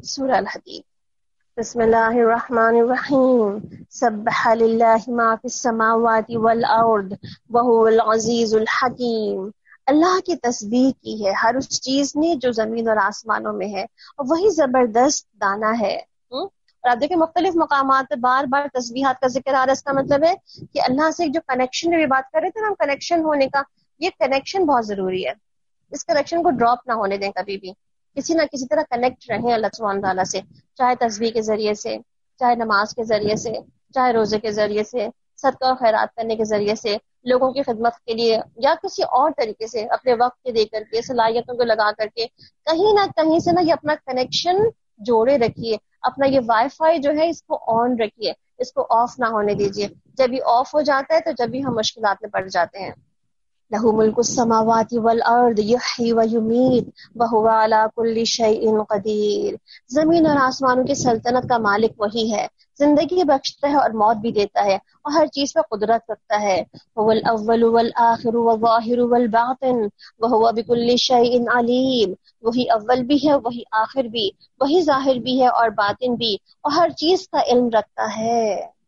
سورہ الحدید. بسم اللہ الرحمن الرحیم. سبح للہ ما فی السماوات والارض وہو العزیز الحکیم. اللہ کی تسبیح کی ہے ہر اس چیز نے جو زمین اور آسمانوں میں ہے، اور وہی زبردست دانا ہے. اور آپ دیکھیں مختلف مقامات پہ بار بار تسبیحات کا ذکر آ رہا ہے. اس کا مطلب ہے کہ اللہ سے جو کنیکشن کی بات کر رہے تھے نا ہم، کنیکشن ہونے کا، یہ کنیکشن بہت ضروری ہے. اس کنیکشن کو ڈراپ نہ ہونے دیں کبھی بھی. کسی نہ کسی طرح کنیکٹ رہیں اللہ سبحانہ تعالیٰ سے، چاہے تسبیح کے ذریعے سے، چاہے نماز کے ذریعے سے، چاہے روزے کے ذریعے سے، صدقہ و خیرات کرنے کے ذریعے سے، لوگوں کی خدمت کے لیے، یا کسی اور طریقے سے اپنے وقت کے دے کر کے، صلاحیتوں کو لگا کر کے، کہیں نہ کہیں سے نا یہ اپنا کنیکشن جوڑے رکھیے. اپنا یہ وائی فائی جو ہے اس کو آن رکھیے، اس کو آف نہ ہونے دیجیے. جب یہ آف ہو جاتا ہے تو جب بھی ہم مشکلات میں پڑ جاتے ہیں. لہ ملک السماوات والارض یحیی ویمیت وہو علی کل شیء قدیر. زمین اور آسمانوں کی سلطنت کا مالک وہی ہے، زندگی بخشتا ہے اور موت بھی دیتا ہے، اور ہر چیز پر قدرت رکھتا ہے. هو الاول والآخر والظاہر والباطن وہو بکل شیء علیم. وہی اول بھی ہے، وہی آخر بھی، وہی ظاہر بھی ہے اور باطن بھی، اور ہر چیز کا علم رکھتا ہے.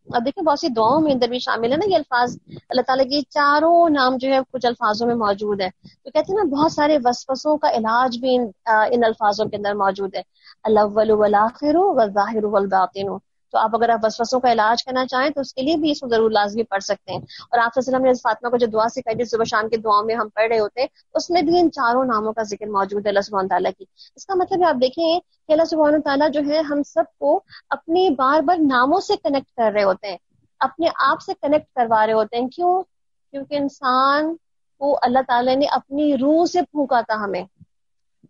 اب دیکھیں بہت سی دعاؤں میں اندر بھی شامل ہے نا یہ الفاظ. اللہ تعالیٰ کی چاروں نام جو ہے کچھ الفاظوں میں موجود ہے. تو کہتے ہیں نا بہت سارے وسوسوں کا علاج بھی ان الفاظوں کے اندر موجود ہے. الاول والآخر والظاہر والباطن. تو آپ اگر آپ وسوسوں کا علاج کرنا چاہیں تو اس کے لیے بھی اس کو ضرور لازمی پڑھ سکتے ہیں. اور آپ صلی اللہ علیہ وسلم نے فاطمہ کو جو دعا سکھائی تھی صبح شام کی دعاؤں میں ہم پڑھ رہے ہوتے ہیں، اس میں بھی ان چاروں ناموں کا ذکر موجود ہے اللہ سبحانہ تعالیٰ کی. اس کا مطلب ہے آپ دیکھیں کہ اللہ سبحانہ تعالیٰ جو ہے ہم سب کو اپنی بار بار ناموں سے کنیکٹ کر رہے ہوتے ہیں، اپنے آپ سے کنیکٹ کروا رہے ہوتے ہیں. کیوں؟ کیونکہ انسان کو اللہ تعالیٰ نے اپنی روح سے پھونکا تھا ہمیں.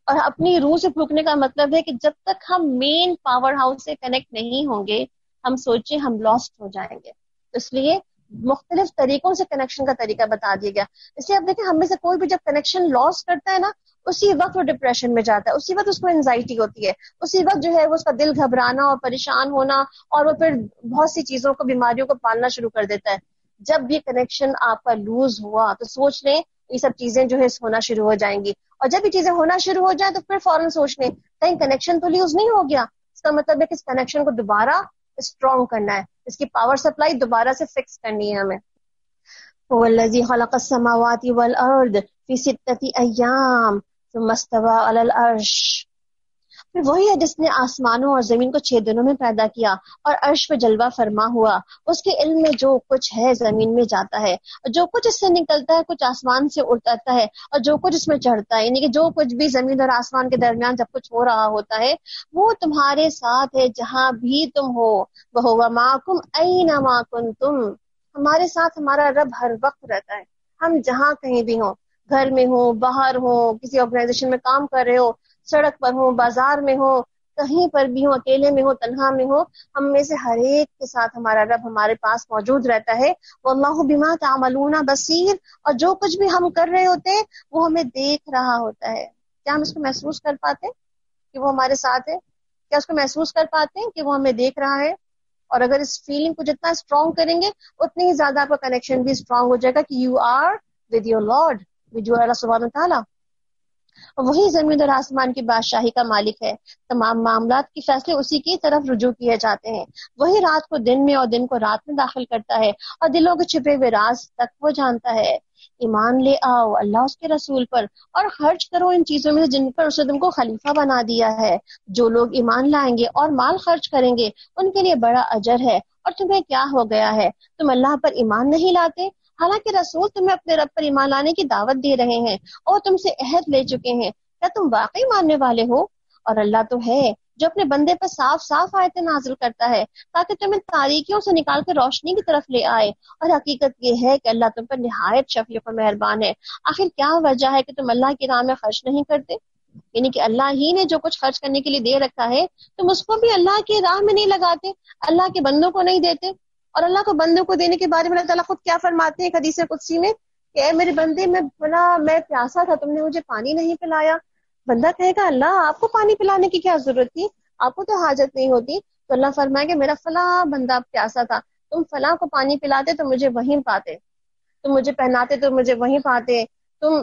اور اپنی روح سے پھونکنے کا مطلب ہے کہ جب تک ہم مین پاور ہاؤس سے کنیکٹ نہیں ہوں گے، ہم سوچیں ہم لاسٹ ہو جائیں گے. اس لیے مختلف طریقوں سے کنیکشن کا طریقہ بتا دیا گیا. اس لیے آپ دیکھیں ہم میں سے کوئی بھی جب کنیکشن لاس کرتا ہے نا، اسی وقت وہ ڈپریشن میں جاتا ہے، اسی وقت اس کو انزائٹی ہوتی ہے، اسی وقت جو ہے وہ اس کا دل گھبرانا اور پریشان ہونا، اور وہ پھر بہت سی چیزوں کو، بیماریوں کو پالنا شروع کر دیتا ہے. جب یہ کنیکشن آپ کا لوز ہوا تو سوچ لیں یہ سب چیزیں جو ہے ہونا شروع ہو جائیں گی. اور جب یہ چیزیں ہونا شروع ہو جائیں تو پھر فوراً سوچ لیں کہیں کنیکشن تو لوز نہیں ہو گیا. اس کا مطلب ہے کہ اس کنیکشن کو دوبارہ اسٹرانگ کرنا ہے، اس کی پاور سپلائی دوبارہ سے فکس کرنی ہے ہمیں. هو الذی خلق السماوات والارض فی 6 ایام ثم استوى علی العرش. پھر وہی ہے جس نے آسمانوں اور زمین کو 6 دنوں میں پیدا کیا اور عرش پہ جلوہ فرما ہوا. اس کے علم میں جو کچھ ہے زمین میں جاتا ہے، اور جو کچھ اس سے نکلتا ہے، کچھ آسمان سے اڑتا ہے اور جو کچھ اس میں چڑھتا ہے، یعنی کہ جو کچھ بھی زمین اور آسمان کے درمیان جب کچھ ہو رہا ہوتا ہے وہ تمہارے ساتھ ہے جہاں بھی تم ہو. وَهُوَ مَعَكُمْ أَيْنَمَا كُنْتُمْ. ہمارے ساتھ ہمارا رب ہر وقت رہتا ہے، ہم جہاں کہیں بھی ہوں، گھر میں ہو، باہر ہو، کسی آرگنائزیشن میں کام کر رہے ہو، سڑک پر ہو، بازار میں ہو، کہیں پر بھی ہو، اکیلے میں ہو، تنہا میں ہو، ہم میں سے ہر ایک کے ساتھ ہمارا رب ہمارے پاس موجود رہتا ہے. وَاللَّهُ بِمَا تَعْمَلُونَ بَصِيرٌ. اور جو کچھ بھی ہم کر رہے ہوتے ہیں وہ ہمیں دیکھ رہا ہوتا ہے. کیا ہم اس کو محسوس کر پاتے ہیں کہ وہ ہمارے ساتھ ہے؟ کیا اس کو محسوس کر پاتے ہیں کہ وہ ہمیں دیکھ رہا ہے؟ اور اگر اس فیلنگ کو جتنا اسٹرانگ کریں گے اتنی ہی زیادہ آپ کا کنیکشن بھی اسٹرانگ ہو جائے گا کہ you are with your lord, with your Allah سبحانہ تعالیٰ. وہی زمین اور آسمان کی بادشاہی کا مالک ہے. تمام معاملات کے فیصلے اسی کی طرف رجوع کیے جاتے ہیں. وہی رات کو دن میں اور دن کو رات میں داخل کرتا ہے، اور دلوں کے چھپے ہوئے راز تک وہ جانتا ہے. ایمان لے آؤ اللہ اس کے رسول پر، اور خرچ کرو ان چیزوں میں جن پر اسے تم کو خلیفہ بنا دیا ہے. جو لوگ ایمان لائیں گے اور مال خرچ کریں گے ان کے لیے بڑا اجر ہے. اور تمہیں کیا ہو گیا ہے، تم اللہ پر ایمان نہیں لاتے؟ حالانکہ رسول تمہیں اپنے رب پر ایمان لانے کی دعوت دے رہے ہیں اور تم سے عہد لے چکے ہیں. کیا تم واقعی ماننے والے ہو؟ اور اللہ تو ہے جو اپنے بندے پر صاف صاف آیتیں نازل کرتا ہے تاکہ تمہیں تاریکیوں سے نکال کر روشنی کی طرف لے آئے. اور حقیقت یہ ہے کہ اللہ تم پر نہایت شفیق و مہربان ہے. آخر کیا وجہ ہے کہ تم اللہ کی راہ میں خرچ نہیں کرتے؟ یعنی کہ اللہ ہی نے جو کچھ خرچ کرنے کے لیے دے رکھا ہے تم اس کو بھی اللہ کی راہ میں نہیں لگاتے، اللہ کے بندوں کو نہیں دیتے. اور اللہ کو بندوں کو دینے کے بارے میں اللہ تعالیٰ خود کیا فرماتے ہیں حدیث قدسی میں کہ اے میرے بندے، میں پیاسا تھا، تم نے مجھے پانی نہیں پلایا. بندہ کہے گا اللہ آپ کو پانی پلانے کی کیا ضرورت تھی، آپ کو تو حاجت نہیں ہوتی. تو اللہ فرمائے کہ میرا فلاں بندہ پیاسا تھا، تم فلاں کو پانی پلاتے تو مجھے وہیں پاتے، تم مجھے پہناتے تو مجھے وہیں پاتے، تم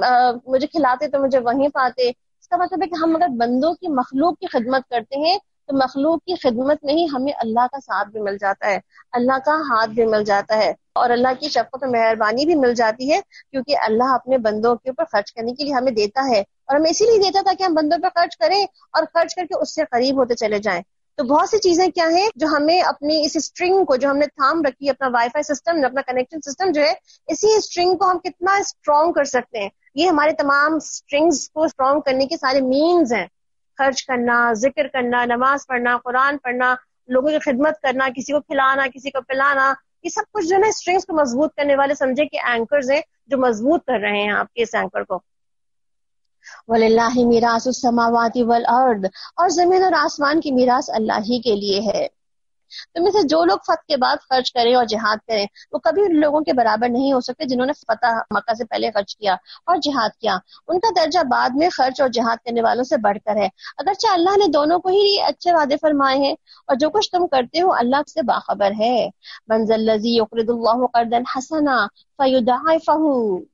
مجھے کھلاتے تو مجھے وہیں پاتے. اس کا مطلب ہے کہ ہم اگر بندوں کی، مخلوق کی خدمت کرتے ہیں تو مخلوق کی خدمت میں ہی ہمیں اللہ کا ساتھ بھی مل جاتا ہے، اللہ کا ہاتھ بھی مل جاتا ہے، اور اللہ کی شفقت و مہربانی بھی مل جاتی ہے، کیونکہ اللہ اپنے بندوں کے اوپر خرچ کرنے کے لیے ہمیں دیتا ہے، اور ہمیں اسی لیے دیتا تھا کہ ہم بندوں پہ خرچ کریں اور خرچ کر کے اس سے قریب ہوتے چلے جائیں۔ تو بہت سی چیزیں کیا ہیں جو ہمیں اپنی اس اسٹرنگ کو جو ہم نے تھام رکھی ہے، اپنا وائی فائی سسٹم، اپنا کنیکشن سسٹم جو ہے، اسی اسٹرنگ کو ہم کتنا اسٹرانگ کر سکتے ہیں، یہ ہمارے تمام اسٹرنگز کو اسٹرانگ کرنے کے سارے مینز ہیں۔ خرچ کرنا، ذکر کرنا، نماز پڑھنا، قرآن پڑھنا، لوگوں کی خدمت کرنا، کسی کو کھلانا، کسی کو پلانا، یہ سب کچھ جو ہے نا اسٹرنگز کو مضبوط کرنے والے سمجھے کہ اینکرز ہیں جو مضبوط کر رہے ہیں آپ کے اس اینکر کو۔ وَلِلَّهِ مِيرَاثُ السَّمَاوَاتِ وَالْأَرْضِ، اور زمین اور آسمان کی میراث اللہ ہی کے لیے ہے۔ تو میں سے جو لوگ فتح کے بعد خرچ کریں اور جہاد کریں وہ کبھی ان لوگوں کے برابر نہیں ہو سکتے جنہوں نے فتح مکہ سے پہلے خرچ کیا اور جہاد کیا، ان کا درجہ بعد میں خرچ اور جہاد کرنے والوں سے بڑھ کر ہے، اگرچہ اللہ نے دونوں کو ہی اچھے وعدے فرمائے ہیں، اور جو کچھ تم کرتے ہو اللہ سے باخبر ہے۔ مَنْ ذَا الَّذِي يُقْرِضُ اللَّهَ قَرْضًا حَسَنًا فَيُضَاعِفَهُ،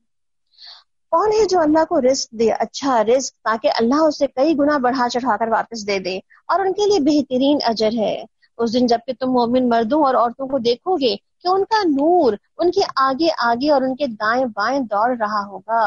کون ہے جو اللہ کو رزق دے، اچھا رزق، تاکہ اللہ اسے کئی گنا بڑھا چڑھا کر واپس دے دے، اور ان کے لیے بہترین اجر ہے۔ اس دن جب کہ تم مومن مردوں اور عورتوں کو دیکھو گے کہ ان کا نور ان کے آگے آگے اور ان کے دائیں بائیں دوڑ رہا ہوگا۔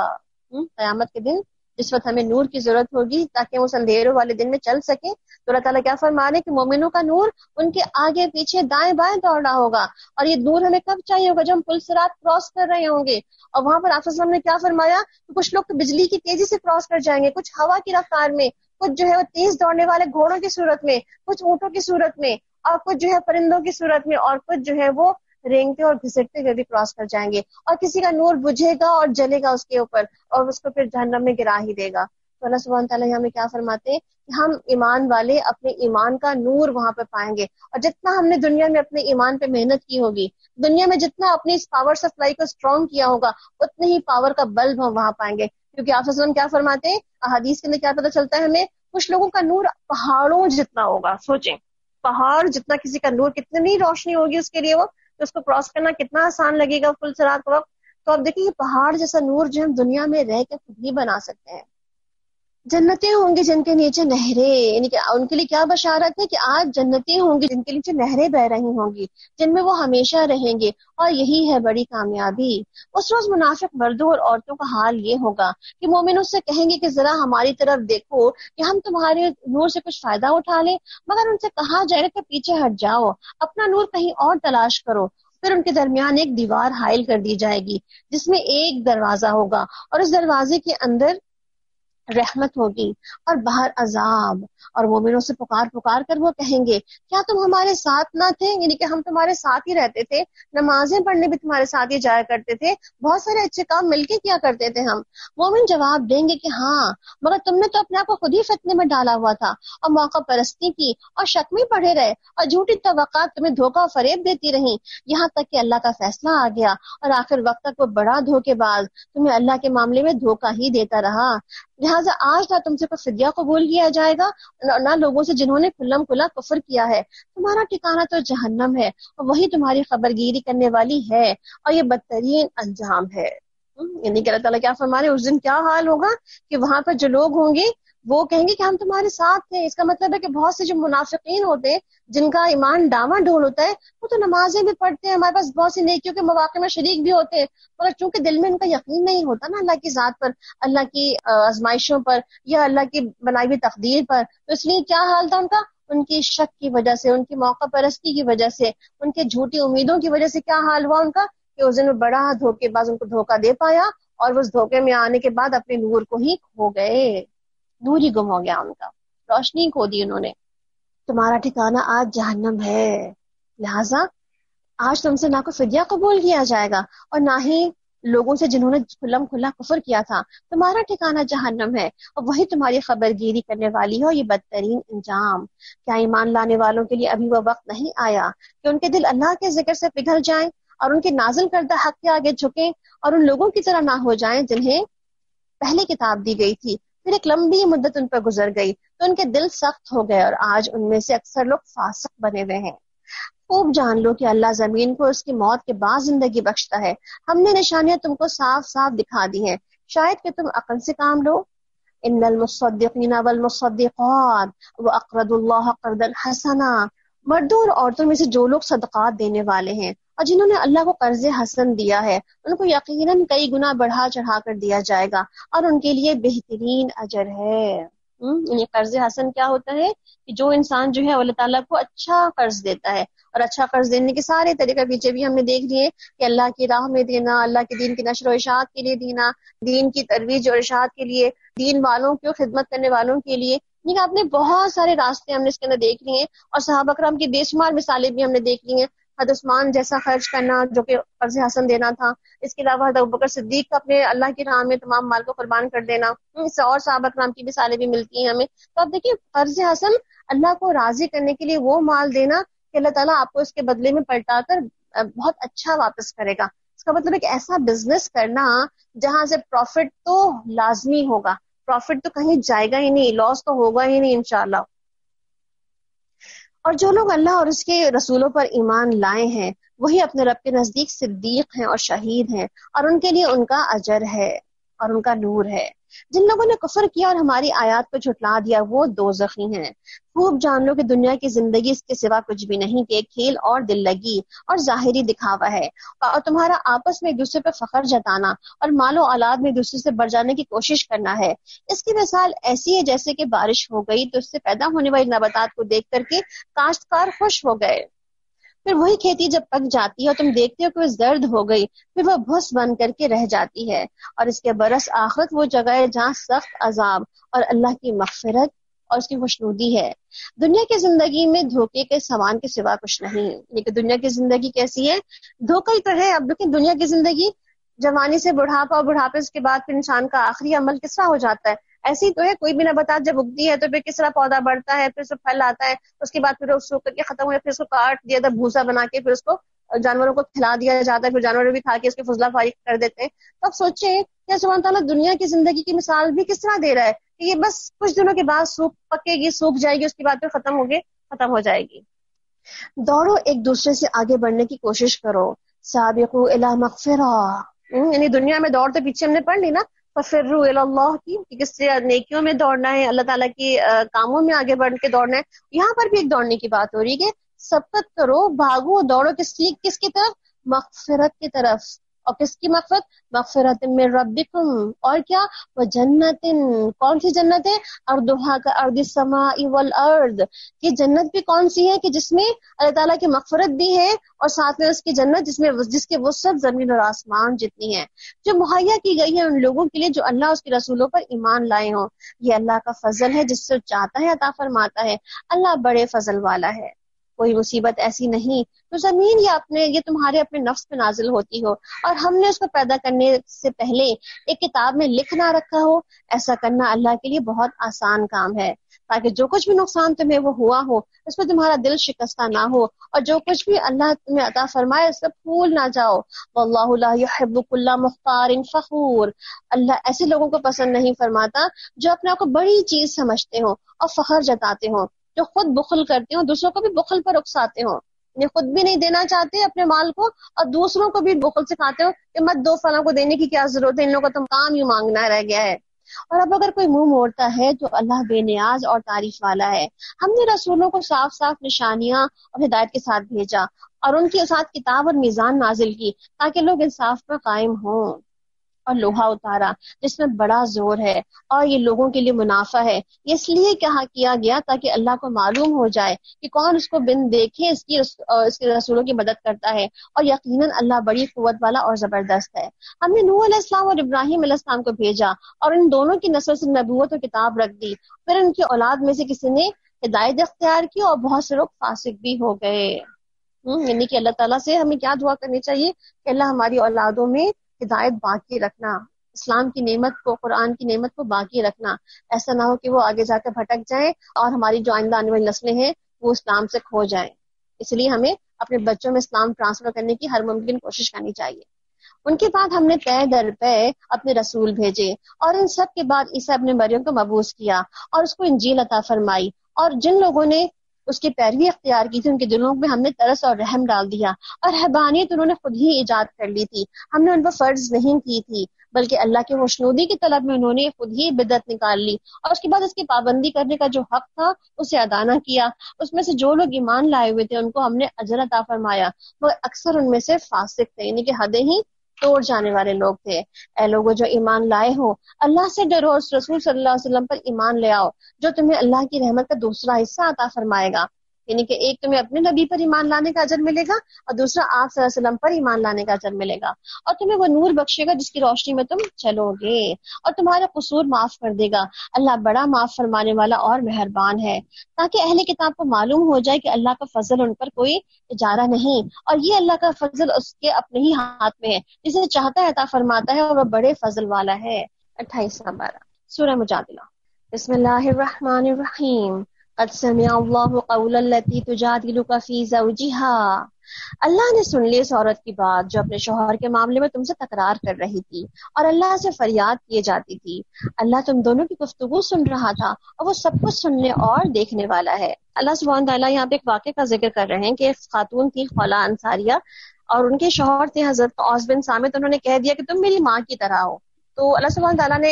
قیامت کے دن جس وقت ہمیں نور کی ضرورت ہوگی تاکہ ہم اس اندھیروں والے دن میں چل سکیں، تو اللہ تعالیٰ کیا فرما رہے ہیں کہ مومنوں کا نور ان کے آگے پیچھے دائیں بائیں دوڑ رہا ہوگا، اور یہ نور ہمیں کب چاہیے ہوگا؟ جب ہم پل صراط کراس کر رہے ہوں گے۔ اور وہاں پر آپ صلی اللہ علیہ وسلم نے کیا فرمایا کہ کچھ لوگ تو بجلی کی تیزی سے کراس کر جائیں گے، کچھ ہوا کی رفتار میں، کچھ جو ہے وہ تیز دوڑنے والے گھوڑوں کی صورت میں، کچھ اونٹوں کی صورت میں، اور کچھ جو ہے پرندوں کی صورت میں، اور کچھ جو ہے وہ رینگتے اور گھسٹتے ہوئے بھی کراس کر جائیں گے، اور کسی کا نور بجھے گا اور جلے گا اس کے اوپر اور اس کو پھر جہنم میں گرا ہی دے گا۔ تو اللہ سبحانہ تعالیٰ ہمیں کیا فرماتے ہیں کہ ہم ایمان والے اپنے ایمان کا نور وہاں پہ پائیں گے، اور جتنا ہم نے دنیا میں اپنے ایمان پہ محنت کی ہوگی، دنیا میں جتنا اپنی اس پاور سپلائی کو اسٹرانگ کیا ہوگا، اتنے ہی پاور کا بلب ہم وہاں پائیں گے، کیونکہ آپ صلی اللہ علیہ وسلم کیا فرماتے ہیں، احادیث کے اندر کیا پتہ چلتا ہے ہمیں، کچھ لوگوں کا نور پہاڑوں جتنا ہوگا۔ سوچیں پہاڑ جتنا کسی کا نور، کتنی روشنی ہوگی اس کے لیے، وہ تو اس کو کراس کرنا کتنا آسان لگے گا پل صراط کا وقت۔ تو آپ دیکھیں یہ پہاڑ جیسا نور جو ہم دنیا میں رہ کے خود ہی بنا سکتے ہیں۔ جنتیں ہوں گی جن کے نیچے نہریں، یعنی کہ ان کے لیے کیا بشارت ہے کہ آج جنتیں ہوں گی جن کے نیچے نہریں بہ رہی ہوں گی، جن میں وہ ہمیشہ رہیں گے، اور یہی ہے بڑی کامیابی۔ اس روز منافق مردوں اور عورتوں کا حال یہ ہوگا کہ مومن اس سے کہیں گے کہ ذرا ہماری طرف دیکھو کہ ہم تمہارے نور سے کچھ فائدہ اٹھا لیں، مگر ان سے کہا جائے گا کہ پیچھے ہٹ جاؤ، اپنا نور کہیں اور تلاش کرو۔ پھر ان کے درمیان ایک دیوار حائل کر دی جائے گی جس میں ایک دروازہ ہوگا، اور اس دروازے کے اندر رحمت ہوگی اور باہر عذاب، اور مومنوں سے پکار پکار کر وہ کہیں گے کیا تم ہمارے ساتھ نہ تھے، یعنی کہ ہم تمہارے ساتھ ہی رہتے تھے، نمازیں پڑھنے بھی تمہارے ساتھ ہی جایا کرتے تھے، بہت سارے اچھے کام مل کے کیا کرتے تھے ہم۔ مومن جواب دیں گے کہ ہاں، مگر تم نے تو اپنے آپ کو خود ہی فتنے میں ڈالا ہوا تھا، اور موقع پرستی کی اور شک میں پڑے رہے، اور جھوٹی توقعات تمہیں دھوکہ و فریب دیتی رہیں، یہاں تک کہ اللہ کا فیصلہ آ گیا، اور آخر وقت تک وہ بڑا دھوکے باز تمہیں اللہ کے معاملے میں دھوکہ ہی دیتا رہا۔ لہٰذا آج نہ تم سے کوئی فدیہ قبول کیا جائے گا، نہ لوگوں سے جنہوں نے کھلم کھلا کفر کیا ہے، تمہارا ٹھکانہ تو جہنم ہے، اور وہی تمہاری خبر گیری کرنے والی ہے، اور یہ بدترین انجام ہے۔ یعنی کہ اللہ تعالیٰ کیا فرما رہے ہیں، اس دن کیا حال ہوگا کہ وہاں پر جو لوگ ہوں گے وہ کہیں گے کہ ہم تمہارے ساتھ تھے۔ اس کا مطلب ہے کہ بہت سے جو منافقین ہوتے ہیں جن کا ایمان ڈاواں ڈول ہوتا ہے، وہ تو نمازیں بھی پڑھتے ہیں، ہمارے پاس بہت سی نیکیوں کے مواقع میں شریک بھی ہوتے ہیں، مگر چونکہ دل میں ان کا یقین نہیں ہوتا نا اللہ کی ذات پر، اللہ کی آزمائشوں پر، یا اللہ کی بنائی ہوئی تقدیر پر، تو اس لیے کیا حال تھا ان کا، ان کی شک کی وجہ سے، ان کی موقع پرستی کی وجہ سے، ان کے جھوٹی امیدوں کی وجہ سے کیا حال ہوا ان کا کہ اس دن میں بڑا دھوکے باز ان کو دھوکہ دے پایا، اور اس دھوکے میں آنے کے بعد اپنے نور کو ہی کھو گئے، نور ہی گم ہو گیا ان کا، روشنی کھو دی انہوں نے۔ تمہارا ٹھکانہ آج جہنم ہے، لہٰذا آج تم سے نہ کوئی فدیہ قبول کیا جائے گا اور نہ ہی لوگوں سے جنہوں نے کھلم کھلا کفر کیا تھا، تمہارا ٹھکانہ جہنم ہے، اور وہی تمہاری خبر گیری کرنے والی ہے، اور یہ بدترین انجام۔ کیا ایمان لانے والوں کے لیے ابھی وہ وقت نہیں آیا کہ ان کے دل اللہ کے ذکر سے پگھل جائیں اور ان کے نازل کردہ حق کے آگے جھکیں، اور ان لوگوں کی طرح نہ ہو جائیں جنہیں پہلے کتاب دی گئی تھی، پھر ایک لمبی مدت ان پر گزر گئی تو ان کے دل سخت ہو گئے، اور آج ان میں سے اکثر لوگ فاسق بنے ہوئے ہیں۔ خوب جان لو کہ اللہ زمین کو اس کی موت کے بعد زندگی بخشتا ہے، ہم نے نشانیاں تم کو صاف صاف دکھا دی ہیں، شاید کہ تم عقل سے کام لو۔ ان المصدقین والمصدقات واقرضوا اللہ قرضا حسنا، مردوں اور عورتوں میں سے جو لوگ صدقات دینے والے ہیں اور جنہوں نے اللہ کو قرض حسن دیا ہے ان کو یقیناً کئی گنا بڑھا چڑھا کر دیا جائے گا اور ان کے لیے بہترین اجر ہے۔ یعنی قرض حسن کیا ہوتا ہے کہ جو انسان جو ہے اللہ تعالیٰ کو اچھا قرض دیتا ہے، اور اچھا قرض دینے کے سارے طریقے پیچھے بھی ہم نے دیکھ لیے کہ اللہ کی راہ میں دینا، اللہ کے دین کی نشر و اشاعت کے لیے دینا، دین کی ترویج اور اشاعت کے لیے، دین والوں کی خدمت کرنے والوں کے لیے، یعنی آپ نے بہت سارے راستے ہم نے اس کے اندر دیکھ لیے ہیں، اور صحابہ کرام کی بے شمار مثالیں بھی ہم نے دیکھ لی ہیں۔ حضرت عثمان جیسا خرچ کرنا جو کہ قرض حسن دینا تھا، اس کے علاوہ حضرت ابوبکر صدیق کا اپنے اللہ کی راہ میں تمام مال کو قربان کر دینا، اس سے اور صحابہ کرام کی مثالیں بھی ملتی ہیں ہمیں۔ تو آپ دیکھیے قرض حسن اللہ کو راضی کرنے کے لیے وہ مال دینا کہ اللہ تعالیٰ آپ کو اس کے بدلے میں پلٹا کر بہت اچھا واپس کرے گا۔ اس کا مطلب ہے کہ ایسا بزنس کرنا جہاں سے پروفٹ تو لازمی ہوگا، پروفٹ تو کہیں جائے گا ہی نہیں، لاس تو ہوگا ہی نہیں انشاءاللہ۔ اور جو لوگ اللہ اور اس کے رسولوں پر ایمان لائے ہیں وہی اپنے رب کے نزدیک صدیق ہیں اور شہید ہیں، اور ان کے لیے ان کا اجر ہے اور ان کا نور ہے۔ جن لوگوں نے کفر کیا اور ہماری آیات کو جھٹلا دیا وہ دوزخی ہیں۔ خوب جان لو کہ دنیا کی زندگی اس کے سوا کچھ بھی نہیں کہ ایک کھیل اور دل لگی اور ظاہری دکھاوا ہے، اور تمہارا آپس میں ایک دوسرے پہ فخر جتانا اور مال و اولاد میں ایک دوسرے سے بڑھ جانے کی کوشش کرنا ہے۔ اس کی مثال ایسی ہے جیسے کہ بارش ہو گئی تو اس سے پیدا ہونے والی نباتات کو دیکھ کر کے کاشتکار خوش ہو گئے، پھر وہی کھیتی جب پک جاتی ہے اور تم دیکھتے ہو کہ وہ زرد ہو گئی پھر وہ بھس بن کر کے رہ جاتی ہے، اور اس کے برس آخرت وہ جگہ ہے جہاں سخت عذاب اور اللہ کی مغفرت اور اس کی خوشنودی ہے۔ دنیا کی زندگی میں دھوکے کے سامان کے سوا کچھ نہیں، لیکن دنیا کی زندگی کیسی ہے؟ دھوکہ ہی تو ہے۔ اب دیکھیں دنیا کی زندگی جوانی سے بڑھاپا اور بڑھاپے کے بعد پھر انسان کا آخری عمل کس طرح ہو جاتا ہے، ایسی تو ہے۔ کوئی بھی نباتات جب اگتی ہے تو پھر کس طرح پودا بڑھتا ہے، پھر اس کو پھل آتا ہے، اس کے بعد پھر اس کو کر کے ختم ہو جاتا ہے، پھر اس کو کاٹ دیا جاتا ہے بھوسا بنا کے، پھر اس کو جانوروں کو کھلا دیا جاتا ہے، پھر جانور بھی کھا کے اس کے فضلہ فارغ کر دیتے ہیں۔ تو اب سوچیں کہ سبحان تعالیٰ دنیا کی زندگی کی مثال بھی کس طرح دے رہا ہے کہ یہ بس کچھ دنوں کے بعد سوکھ پکے گی، سوکھ جائے گی، اس کے بعد پھر ختم ہو جائے گی۔ دوڑو، ایک دوسرے سے آگے بڑھنے کی کوشش کرو۔ سابقوا الی مغفرہ، یعنی دنیا میں دوڑ تو پیچھے ہم نے پڑھ لی نا، ففروا الی اللہ کی، کس سے نیکیوں میں دوڑنا ہے، اللہ تعالیٰ کی کاموں میں آگے بڑھ کے دوڑنا ہے۔ یہاں پر بھی ایک دوڑنے کی بات ہو رہی ہے کہ سبقت کرو، بھاگو، دوڑو، کس کی طرف؟ مغفرت کی طرف۔ اور کس کی مغفرت؟ مغفرت من ربکم، اور کیا؟ وہ جنت، کون سی جنت ہے؟ ارضھا کارض السماء والارض، یہ جنت بھی کون سی ہے کہ جس میں اللہ تعالیٰ کی مغفرت بھی ہے اور ساتھ میں اس کی جنت جس کے وسعت زمین اور آسمان جتنی ہے، جو مہیا کی گئی ہے ان لوگوں کے لیے جو اللہ اس کے رسولوں پر ایمان لائے ہوں۔ یہ اللہ کا فضل ہے، جس سے چاہتا ہے عطا فرماتا ہے، اللہ بڑے فضل والا ہے۔ کوئی مصیبت ایسی نہیں تو زمین یہ تمہارے اپنے نفس پہ نازل ہوتی ہو اور ہم نے اس کو پیدا کرنے سے پہلے ایک کتاب میں لکھ نہ رکھا ہو۔ ایسا کرنا اللہ کے لیے بہت آسان کام ہے، تاکہ جو کچھ بھی نقصان تمہیں وہ ہوا ہو اس پہ تمہارا دل شکستہ نہ ہو، اور جو کچھ بھی اللہ تمہیں عطا فرمائے اس سے بھول نہ جاؤ۔ واللہ لا يحب كل مختار فخور، اللہ ایسے لوگوں کو پسند نہیں فرماتا جو اپنے آپ کو بڑی چیز سمجھتے ہوں اور فخر جتاتے ہوں، جو خود بخل کرتے ہوں، دوسروں کو بھی بخل پر اکساتے ہوں، یعنی خود بھی نہیں دینا چاہتے اپنے مال کو اور دوسروں کو بھی بخل سکھاتے ہو کہ مت دو، فلاں کو دینے کی کیا ضرورت ہے، ان لوگوں کا تو کام ہی مانگنا رہ گیا ہے۔ اور اب اگر کوئی منہ موڑتا ہے تو اللہ بے نیاز اور تعریف والا ہے۔ ہم نے رسولوں کو صاف صاف نشانیاں اور ہدایت کے ساتھ بھیجا اور ان کے ساتھ کتاب اور میزان نازل کی تاکہ لوگ انصاف پر قائم ہوں، اور لوہا اتارا جس میں بڑا زور ہے اور یہ لوگوں کے لیے منافع ہے۔ یہ اس لیے کیا گیا تاکہ اللہ کو معلوم ہو جائے کہ کون اس کو بن دیکھے اس کے رسولوں کی مدد کرتا ہے، اور یقیناً اللہ بڑی قوت والا اور زبردست ہے۔ ہم نے نوح علیہ السلام اور ابراہیم علیہ السلام کو بھیجا اور ان دونوں کی نسل سے نبوت اور کتاب رکھ دی، پھر ان کی اولاد میں سے کسی نے ہدایت اختیار کی اور بہت سے لوگ فاسق بھی ہو گئے۔ یعنی کہ اللہ تعالیٰ سے ہمیں کیا دعا کرنی چاہیے کہ اللہ ہماری اولادوں میں ہدایت باقی رکھنا، اسلام کی نعمت کو، قرآن کی نعمت کو باقی رکھنا، ایسا نہ ہو کہ وہ آگے جا کے بھٹک جائیں اور ہماری جو آئندہ آنے والی نسلیں ہیں وہ اسلام سے کھو جائیں۔ اس لیے ہمیں اپنے بچوں میں اسلام ٹرانسفر کرنے کی ہر ممکن کوشش کرنی چاہیے۔ ان کے بعد ہم نے پے در پے اپنے رسول بھیجے، اور ان سب کے بعد عیسیٰ ابن مریم کو مبعوث کیا اور اس کو انجیل عطا فرمائی، اور جن لوگوں نے اس کی پیروی اختیار کی تھی ان کے دلوں میں ہم نے ترس اور رحم ڈال دیا، اور رہبانیت انہوں نے خود ہی ایجاد کر لی تھی، ہم نے ان پر فرض نہیں کی تھی، بلکہ اللہ کی خوشنودی کی طلب میں انہوں نے خود ہی بدعت نکال لی، اور اس کے بعد اس کی پابندی کرنے کا جو حق تھا اسے ادا نہ کیا۔ اس میں سے جو لوگ ایمان لائے ہوئے تھے ان کو ہم نے اجر عطا فرمایا، مگر اکثر ان میں سے فاسق تھے، یعنی کہ حدیں ہی توڑ جانے والے لوگ تھے۔ اے لوگوں جو ایمان لائے ہو، اللہ سے ڈرو، اس رسول صلی اللہ علیہ وسلم پر ایمان لے آؤ جو تمہیں اللہ کی رحمت کا دوسرا حصہ عطا فرمائے گا، یعنی کہ ایک تمہیں اپنے نبی پر ایمان لانے کا اجر ملے گا اور دوسرا آپ صلی اللہ علیہ وسلم پر ایمان لانے کا اجر ملے گا، اور تمہیں وہ نور بخشے گا جس کی روشنی میں تم چلو گے، اور تمہارا قصور معاف کر دے گا۔ اللہ بڑا معاف فرمانے والا اور مہربان ہے، تاکہ اہل کتاب کو معلوم ہو جائے کہ اللہ کا فضل ان پر کوئی اجارہ نہیں، اور یہ اللہ کا فضل اس کے اپنے ہی ہاتھ میں ہے، جسے چاہتا ہے عطا فرماتا ہے، اور وہ بڑے فضل والا ہے۔ 28 نمبر سورہ مجادلہ۔ بسم اللہ الرحمن الرحیم۔ قد سمع اللہ قول التی تجادلک فی زوجہا۔ اللہ نے سن لی اس عورت کی بات جو اپنے شوہر کے معاملے میں تم سے تکرار کر رہی تھی اور اللہ سے فریاد کیے جاتی تھی۔ اللہ تم دونوں کی گفتگو سن رہا تھا اور وہ سب کچھ سننے اور دیکھنے والا ہے۔ اللہ سبحانہ تعالیٰ یہاں پہ ایک واقعے کا ذکر کر رہے ہیں کہ ایک خاتون تھی خولا انصاریہ، اور ان کے شوہر تھے حضرت اوس بن صامت، انہوں نے کہہ دیا کہ تم میری ماں کی طرح ہو۔ تو اللہ سبحانہ تعالیٰ نے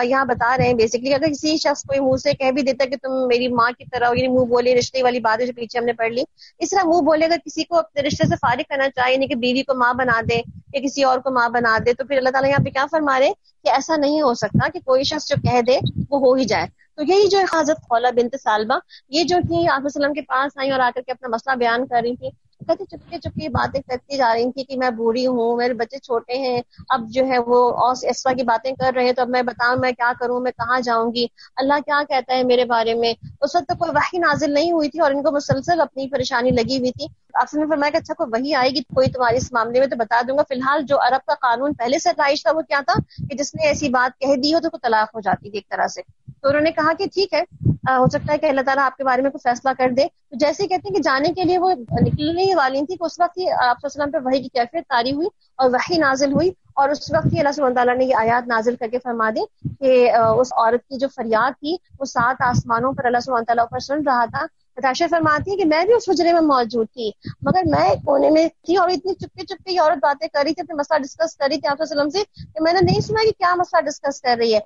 یہاں بتا رہے ہیں بیسکلی اگر کسی شخص کوئی منہ سے کہہ بھی دیتا کہ تم میری ماں کی طرح ہو، یعنی منہ بولے رشتے والی بات ہے جو پیچھے ہم نے پڑھ لی، اس طرح منہ بولے اگر کسی کو اپنے رشتے سے فارغ کرنا چاہے، یعنی کہ بیوی کو ماں بنا دے یا کسی اور کو ماں بنا دے، تو پھر اللہ تعالیٰ یہاں پہ کیا فرما رہے کہ ایسا نہیں ہو سکتا کہ کوئی شخص جو کہہ دے وہ ہو ہی جائے۔ تو یہی جو حضرت خولا بنت سالبہ یہ جو تھی آپ وسلم کے پاس آئی اور آ کر کے اپنا مسئلہ بیان کر رہی تھی، کہتے چپکے چپکے باتیں کرتی جا رہی تھی کہ میں بوڑھی ہوں، میرے بچے چھوٹے ہیں، اب جو ہے وہ اس طرح کی باتیں کر رہے ہیں تو اب میں بتاؤں میں کیا کروں، میں کہاں جاؤں گی، اللہ کیا کہتا ہے میرے بارے میں۔ اس وقت تو کوئی وحی نازل نہیں ہوئی تھی اور ان کو مسلسل اپنی پریشانی لگی ہوئی تھی۔ آپ نے فرمایا کہ اچھا کوئی وحی آئے گی کوئی تمہارے اس معاملے میں تو بتا دوں گا، فی الحال جو عرب کا قانون پہلے سے رائج تھا وہ کیا تھا کہ جس نے ایسی بات کہہ دی ہو تو طلاق ہو جاتی تھی ایک طرح سے۔ تو انہوں نے کہا کہ ٹھیک ہے، ہو سکتا ہے کہ اللہ تعالیٰ آپ کے بارے میں کوئی فیصلہ کر دے۔ تو جیسے ہی کہتے ہیں کہ جانے کے لیے وہ نکلنے ہی والی تھی کہ اس وقت ہی آپ صلی اللہ علیہ وسلم پہ وحی کی کیفیت طاری ہوئی اور وحی نازل ہوئی، اور اس وقت ہی اللہ سبحانہ تعالیٰ نے یہ آیات نازل کر کے فرما دی کہ اس عورت کی جو فریاد تھی وہ 7 آسمانوں پر اللہ سبحانہ تعالیٰ پر سن رہا تھا۔ عائشہ فرماتی ہے کہ میں بھی اس حجرے میں موجود تھی مگر میں کونے میں تھی اور اتنی چپکے چپکے یہ عورت باتیں کر رہی تھی، اپنے مسئلہ ڈسکس کر رہی تھی آپ صلی اللہ علیہ وسلم سے کہ میں نے نہیں سنا کہ کیا مسئلہ ڈسکس کر رہی ہے۔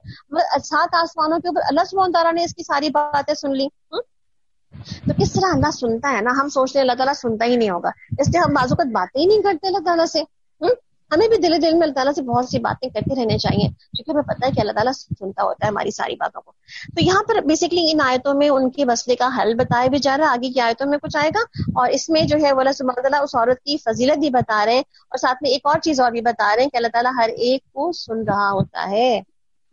7 آسمانوں کے اوپر اللہ سبحانہ تعالیٰ نے اس کی ساری باتیں سن لی۔ تو کس طرح اللہ سنتا ہے نا، ہم سوچتے ہیں اللہ تعالیٰ سنتا ہی نہیں ہوگا، اس لیے ہم بعض اوقات باتیں ہی نہیں کرتے اللہ تعالیٰ سے۔ ہمیں بھی دل دل میں اللہ تعالیٰ سے بہت سی باتیں کرتے رہنے چاہیے کیونکہ ہمیں پتہ ہے کہ اللہ تعالیٰ سنتا ہوتا ہے ہماری ساری باتوں کو۔ تو یہاں پر بیسکلی ان آیتوں میں ان کے مسئلے کا حل بتایا بھی جا رہا ہے، آگے کی آیتوں میں کچھ آئے گا، اور اس میں جو ہے وہ اللہ سبحانہ تعالیٰ اس عورت کی فضیلت بھی بتا رہے ہیں، اور ساتھ میں ایک اور چیز اور بھی بتا رہے ہیں کہ اللہ تعالیٰ ہر ایک کو سن رہا ہوتا ہے۔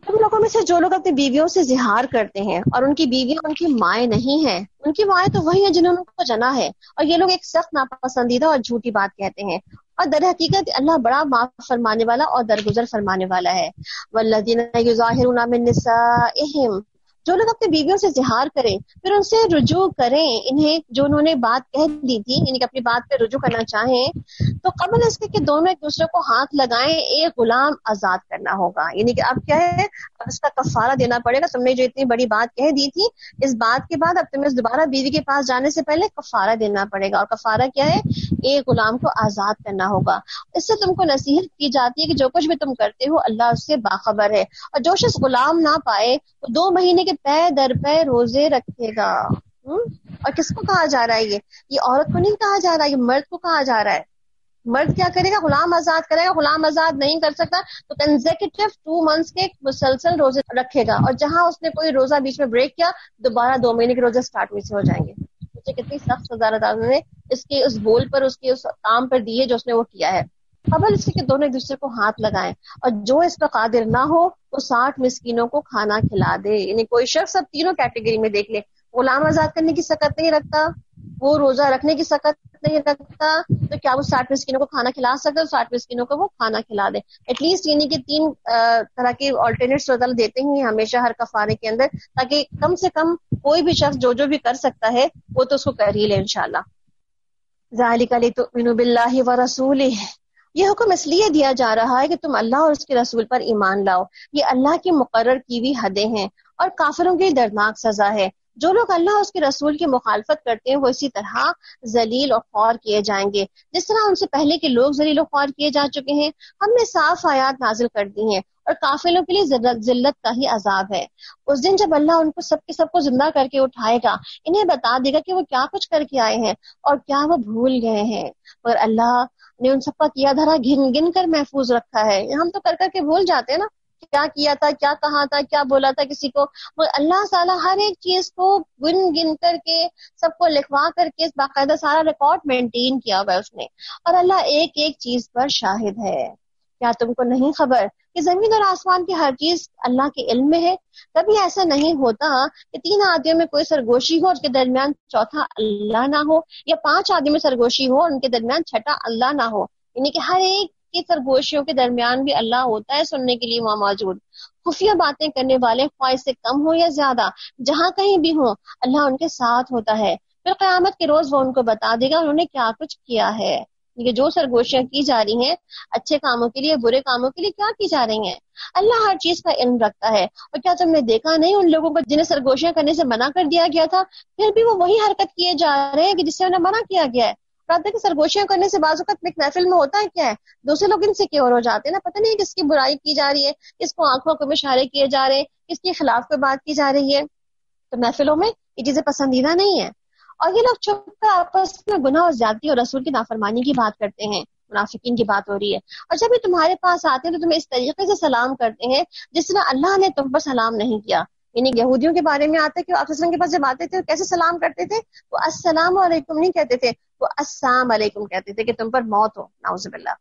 ہم لوگوں میں سے جو لوگ اپنی بیویوں سے زہار کرتے ہیں اور ان کی بیویاں ان کی مائیں نہیں ہیں، ان کی مائیں تو وہی ہیں جنہوں نے ان کو جنا ہے، اور یہ لوگ ایک سخت ناپسندیدہ اور جھوٹی بات کہتے ہیں، اور در حقیقت اللہ بڑا معاف فرمانے والا اور درگزر فرمانے والا ہے۔ والذین یظاہرون من نسائہم، جو لوگ اپنی بیویوں سے زہار کریں پھر ان سے رجوع کریں، انہیں جو انہوں نے بات کہہ دی تھی یعنی کہ اپنی بات پہ رجوع کرنا چاہیں، تو قبل اس کے کہ دونوں ایک دوسرے کو ہاتھ لگائیں ایک غلام آزاد کرنا ہوگا، یعنی کہ اب کیا ہے اس کا کفارہ دینا پڑے گا۔ تم نے جو اتنی بڑی بات کہہ دی تھی، اس بات کے بعد اب تمہیں دوبارہ بیوی کے پاس جانے سے پہلے کفارہ دینا پڑے گا، اور کفارہ کیا ہے؟ ایک غلام کو آزاد کرنا ہوگا۔ اس سے تم کو نصیحت کی جاتی ہے کہ جو کچھ بھی تم کرتے ہو اللہ اس سے باخبر ہے، اور جو شخص غلام نہ پائے تو 2 مہینے کے پے در پے روزے رکھے گا۔ اور کس کو کہا جا رہا ہے؟ یہ عورت کو نہیں کہا جا رہا، یہ مرد کو کہا جا رہا ہے۔ مرد کیا کرے گا؟ غلام آزاد کرے گا، غلام آزاد نہیں کر سکتا تو کنزیکٹیو 2 منتھس کے مسلسل روزے رکھے گا، اور جہاں اس نے کوئی روزہ بیچ میں بریک کیا دوبارہ 2 مہینے کے روزے سٹارٹ میں سے ہو جائیں گے۔ مجھے کتنی سخت سزا اللہ نے اس کے اس بول پر اس کے اس کام پر دی ہے جو اس نے وہ کیا ہے۔ قبل اس کے دونوں ایک دوسرے کو ہاتھ لگائیں، اور جو اس پر قادر نہ ہو وہ 60 مسکینوں کو کھانا کھلا دے، یعنی کوئی شخص اب تینوں کیٹیگری میں دیکھ لے، غلام آزاد کرنے کی سکت نہیں رکھتا، وہ روزہ رکھنے کی سکت نہیں رکھتا، تو کیا وہ 60 مسکینوں کو کھانا کھلا سکتا ہے؟ 60 مسکینوں کو وہ کھانا کھلا دے ایٹ لیسٹ، یعنی کہ 3 طرح کے آلٹرنیٹس دیتے ہیں ہمیشہ ہر کفارے کے اندر، تاکہ کم سے کم کوئی بھی شخص جو بھی کر سکتا ہے وہ تو اس کو کر ہی لے انشاءاللہ۔ ذالک لتؤمنوا باللہ ورسولہ، یہ حکم اس لیے دیا جا رہا ہے کہ تم اللہ اور اس کے رسول پر ایمان لاؤ، یہ اللہ کی مقرر کی ہوئی حدیں ہیں اور کافروں کی دردناک سزا ہے۔ جو لوگ اللہ اور اس کے رسول کی مخالفت کرتے ہیں وہ اسی طرح ذلیل اور خوار کیے جائیں گے جس طرح ان سے پہلے کے لوگ ذلیل اور خوار کیے جا چکے ہیں. ہم نے صاف آیات نازل کر دی ہیں اور کافروں کے لیے ذلت کا ہی عذاب ہے. اس دن جب اللہ ان کو سب کو زندہ کر کے اٹھائے گا، انہیں بتا دے گا کہ وہ کیا کچھ کر کے آئے ہیں اور کیا وہ بھول گئے ہیں. اور اللہ نے ان سب کا کیا دھرا گن گن کر محفوظ رکھا ہے. ہم تو کر کے بھول جاتے ہیں نا، کیا کیا تھا، کیا کہا تھا، کیا بولا تھا کسی کو. اللہ تعالیٰ ہر ایک چیز کو گن گن کر کے سب کو لکھوا کر کے باقاعدہ سارا ریکارڈ مینٹین کیا ہوا ہے اس نے، اور اللہ ایک ایک چیز پر شاہد ہے. کیا تم کو نہیں خبر کہ زمین اور آسمان کی ہر چیز اللہ کے علم میں ہے؟ کبھی ایسا نہیں ہوتا کہ 3 آدمیوں میں کوئی سرگوشی ہو اور ان کے درمیان چوتھا اللہ نہ ہو، یا 5 آدمیوں میں سرگوشی ہو اور ان کے درمیان چھٹا اللہ نہ ہو. یعنی کہ ہر ایک کی سرگوشیوں کے درمیان بھی اللہ ہوتا ہے سننے کے لیے وہاں موجود. خفیہ باتیں کرنے والے خواہش سے کم ہو یا زیادہ جہاں کہیں بھی ہوں اللہ ان کے ساتھ ہوتا ہے. پھر قیامت کے روز وہ ان کو بتا دے گا انہوں نے کیا کچھ کیا ہے. یہ جو سرگوشیاں کی جا رہی ہیں اچھے کاموں کے لیے برے کاموں کے لیے کیا کی جا رہی ہیں، اللہ ہر چیز کا علم رکھتا ہے. اور کیا تم نے دیکھا نہیں ان لوگوں کو جنہیں سرگوشیاں کرنے سے منع کر دیا گیا تھا، پھر بھی وہ وہی حرکت کیے جا رہے ہیں کہ جس سے انہیں منع کیا گیا ہے. کہ سرگوشیاں کرنے سے بعض اوقات ایک محفل میں ہوتا ہے کیا ہے، دوسرے لوگ ان سے کیور ہو جاتے ہیں نا، پتہ نہیں کس کی برائی کی جا رہی ہے، کس کو آنکھوں کو اشارے کیے جا رہے ہیں، کس کے خلاف کوئی بات کی جا رہی ہے. تو محفلوں میں یہ چیزیں پسندیدہ نہیں ہیں. اور یہ لوگ چھپ کر آپس میں گناہ اور زیادتی اور رسول کی نافرمانی کی بات کرتے ہیں. منافقین کی بات ہو رہی ہے. اور جب یہ تمہارے پاس آتے ہیں تو تمہیں اس طریقے سے سلام کرتے ہیں جس طرح اللہ نے تم پر سلام نہیں کیا. یعنی یہودیوں کے بارے میں آتا ہے کہ آپ کے پاس جب آتے تھے وہ کیسے سلام کرتے تھے، وہ السلام علیکم نہیں کہتے تھے، وہ السلام علیکم کہتے تھے کہ تم پر موت ہو، نعوذ باللہ.